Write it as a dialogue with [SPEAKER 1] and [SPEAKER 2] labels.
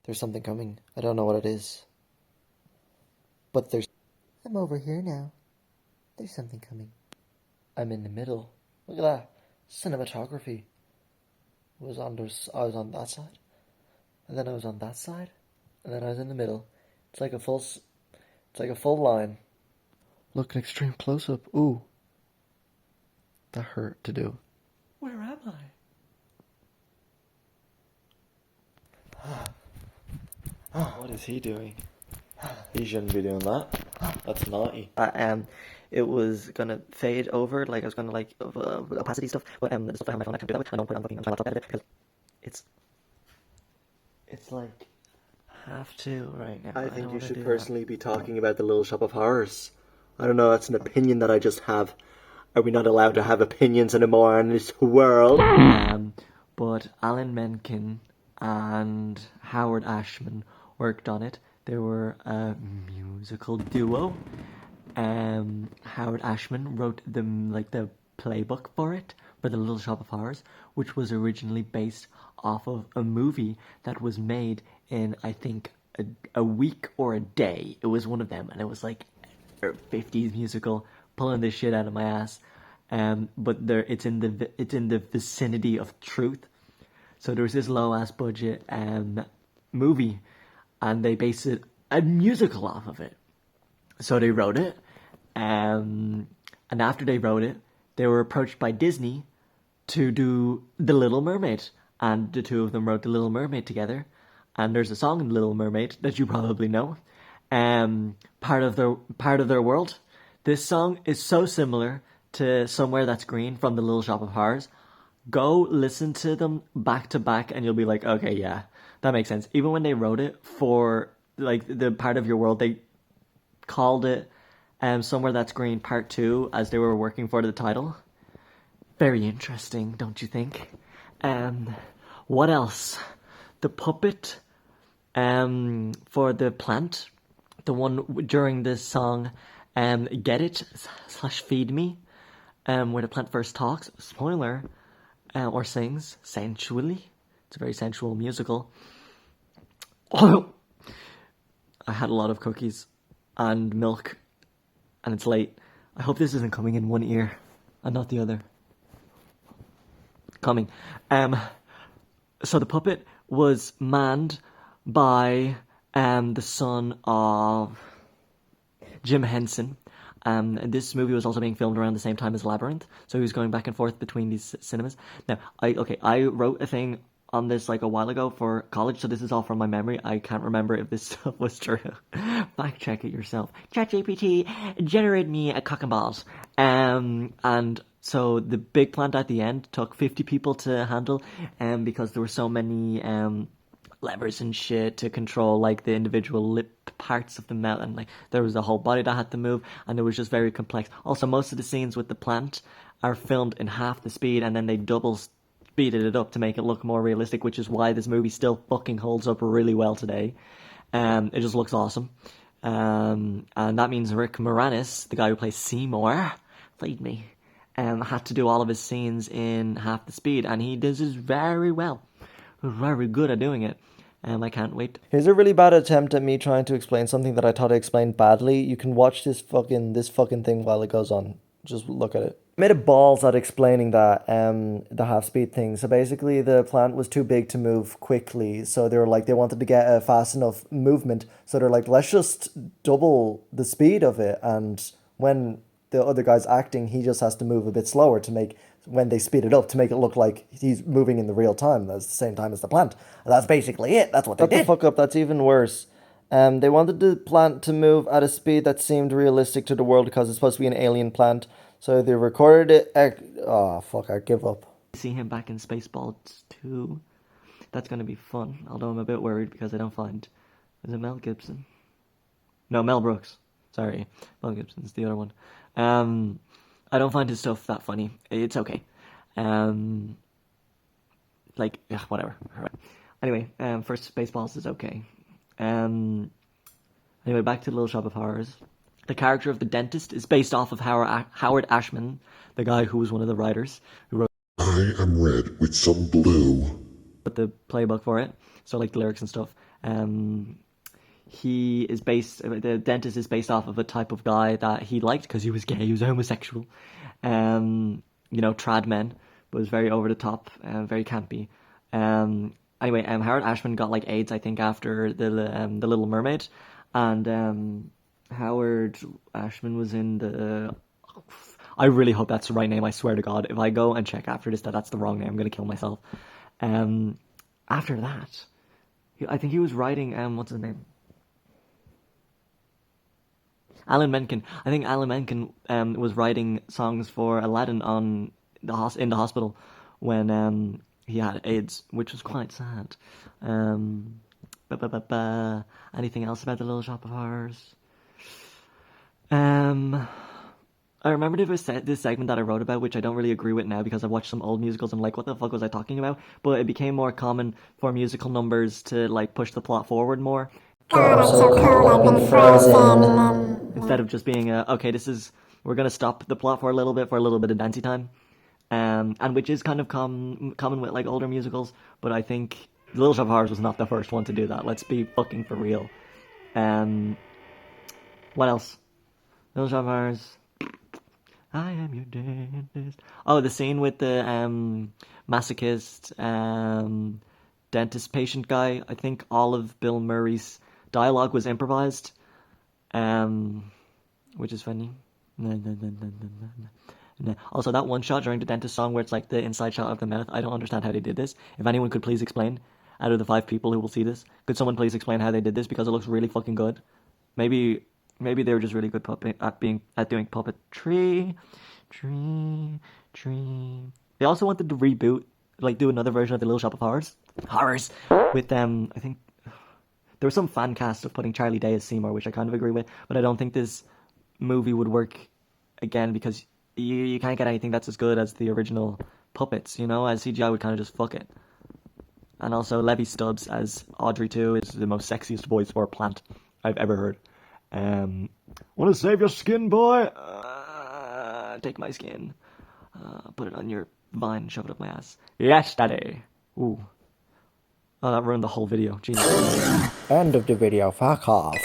[SPEAKER 1] There's something coming. I don't know what it is. But there's... I'm over here now. There's something coming. I'm in the middle. Look at that. Cinematography. I was on that side. And then I was on that side. And then I was in the middle. It's like a full line. Look, an extreme close-up. Ooh. That hurt to do. Where am I? What is he doing? He shouldn't be doing that. That's naughty. It was gonna fade over, like I was gonna like opacity stuff, but the stuff I have on my phone I can't do that with. I don't put it on fucking on my laptop edit because it's like have to right now.
[SPEAKER 2] I think you should personally be talking about the Little Shop of Horrors. I don't know, that's an opinion that I just have. Are we not allowed to have opinions anymore in this world?
[SPEAKER 1] But Alan Menken and Howard Ashman worked on it. They were a musical duo. Howard Ashman wrote the playbook for it, for The Little Shop of Horrors, which was originally based off of a movie that was made in, I think, a week or a day. It was one of them, and it was like a 50s musical, pulling this shit out of my ass. But it's in the vicinity of truth. So there was this low ass budget movie, and they based a musical off of it. So they wrote it, and after they wrote it, they were approached by Disney to do The Little Mermaid, and the two of them wrote The Little Mermaid together. And there's a song in The Little Mermaid that you probably know, part of their world. This song is so similar to Somewhere That's Green from The Little Shop of Horrors. Go listen to them back to back and you'll be like, okay, yeah, that makes sense. Even when they wrote it for like the part of your world, they called it Somewhere That's Green Part 2 as they were working for the title. Very interesting, don't you think? What else? The puppet for the plant, the one during this song, Get It / Feed Me, where the plant first talks, spoiler, or sings sensually. It's a very sensual musical. I had a lot of cookies and milk, and it's late. I hope this isn't coming in one ear and not the other. Coming. So the puppet was manned by the son of Jim Henson. This movie was also being filmed around the same time as Labyrinth, so he was going back and forth between these cinemas. Now, I wrote a thing on this like a while ago for college, so this is all from my memory. I can't remember if this stuff was true. Fact check it yourself. ChatGPT, generate me a cock and balls. And so the big plant at the end took 50 people to handle, because there were so many levers and shit to control like the individual lip parts of the mouth, and like there was a whole body that had to move, and it was just very complex. Also, most of the scenes with the plant are filmed in half the speed, and then they double speeded it up to make it look more realistic, which is why this movie still fucking holds up really well today. It just looks awesome. And that means Rick Moranis, the guy who plays Seymour, played me, had to do all of his scenes in half the speed, and he does this very well. Very good at doing it. I can't wait. Here's a really bad attempt at me trying to explain something that I thought I explained badly. You can watch this fucking thing while it goes on. Just look at it. I made a balls at explaining that the half speed thing. So basically the plant was too big to move quickly. So they were like, they wanted to get a fast enough movement. So they're like, let's just double the speed of it. And when the other guy's acting, he just has to move a bit slower to make, when they speed it up, to make it look like he's moving in the real time, at the same time as the plant. And that's basically it. That's what they did. Shut the fuck up. That's even worse. They wanted the plant to move at a speed that seemed realistic to the world because it's supposed to be an alien plant. So they recorded it. Oh, fuck, I give up. See him back in Spaceballs 2. That's going to be fun. Although I'm a bit worried because I don't find... Is it Mel Gibson? No, Mel Brooks. Sorry. Mel Gibson's the other one. I don't find his stuff that funny. It's okay. Whatever. Anyway, first Spaceballs is okay. Anyway, back to Little Shop of Horrors. The character of the dentist is based off of Howard Ashman, the guy who was one of the writers, who wrote
[SPEAKER 3] I am red with some blue.
[SPEAKER 1] the playbook for it, so like the lyrics and stuff. The dentist is based off of a type of guy that he liked because he was gay, he was homosexual. Trad men, but it was very over the top, very campy. Anyway, Howard Ashman got like AIDS, I think, after the Little Mermaid, and Howard Ashman was in the. I really hope that's the right name. I swear to God, if I go and check after this that's the wrong name, I'm gonna kill myself. After that, I think he was writing. What's his name? Alan Menken. I think Alan Menken was writing songs for Aladdin in the hospital when he had AIDS, which was quite sad. Anything else about the Little Shop of Horrors? I remember there was this segment that I wrote about, which I don't really agree with now because I've watched some old musicals and like, what the fuck was I talking about? But it became more common for musical numbers to like push the plot forward more.
[SPEAKER 3] God, I'm so cold, I've been frozen.
[SPEAKER 1] Instead of just being okay, we're gonna stop the plot for a little bit of dancey time. And which is kind of common with like older musicals, but I think Little Shop of Horrors was not the first one to do that. Let's be fucking for real. What else? Little Shop of Horrors. I am your dentist. Oh, the scene with the masochist dentist patient guy. I think all of Bill Murray's dialogue was improvised, which is funny. Also, that one shot during the dentist song where it's like the inside shot of the mouth, I don't understand how they did this. If anyone could please explain, out of the 5 people who will see this, could someone please explain how they did this, because it looks really fucking good. Maybe they were just really good at doing puppetry. They also wanted to reboot, like do another version of the Little Shop of Horrors with them. I think there was some fan cast of putting Charlie Day as Seymour, which I kind of agree with, but I don't think this movie would work again because you can't get anything that's as good as the original puppets, as CGI would kind of just fuck it. And also Levi Stubbs as Audrey 2 is the most sexiest voice for a plant I've ever heard. Want to save your skin, boy? Take my skin. Put it on your vine, shove it up my ass. Yes, daddy. Ooh. Oh, that ruined the whole video. Jesus.
[SPEAKER 4] End of the video. Fuck off.